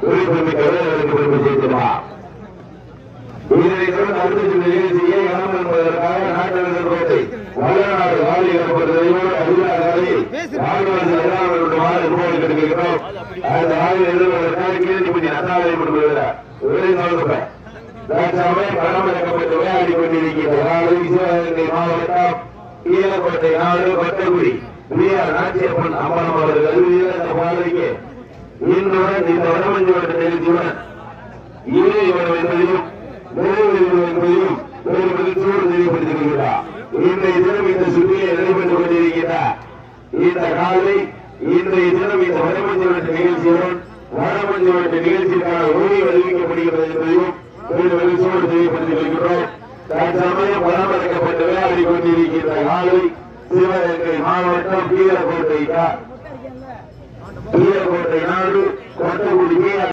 குறிப்பிட்ட வீரர்களுக்கு பெருமை சேர்த்துள்ளார். இதனைத் தொடர்ந்து அடுத்த சுற்று நிகழ்ச்சியை களம் என்பதற்காக நாட்டரசர் கோட்டை வல்லநாடு வாலி கட்டப்பட்டதையோடு அதிகாரிகளில் கிடைக்கிறோம். அந்த ஆய்வு எழுதுவதற்காக கீழ்நிபதி நன்னாளை கொடுக்கிறார். பணம் இறக்கப்பட்டு விளையாடி கொண்டிருக்கிறார். சிவகங்கை மாவட்டம் கீழக்கோட்டை நாடு பட்டகுடி நாச்சியப்பன் அம்மன் அவர்கள் இந்த பாதைக்கு இன்றுடன் இந்த வடமஞ்சு வட்ட நிகழ்ச்சியுடன் இணையம் என்பதையும் என்பதையும் ஒரு மகிழ்ச்சியோடு தெரியப்படுத்தியிருக்கிறார். இன்றைய தினம் இந்த சுற்றியை நடைபெற்றுக் கொண்டிருக்கிறார். இந்த காலை இன்றைய தினம் இந்த வடமஞ்சு வட்ட நிகழ்ச்சியுடன் வடமஞ்சு வட்ட நிகழ்ச்சிக்கான ஓய்வு அறிவிக்கப்படுகிறது என்பதையும் ஒரு மகிழ்ச்சியோடு தெரியப்படுத்தியிருக்கிறோம். தற்சமயம் பராமரிக்கப்பட்டு விளையாடி கொண்டிருக்கின்ற காலை சிவகங்கை மாவட்டம் கீழக்கோட்டை நாடு கொட்டகுடி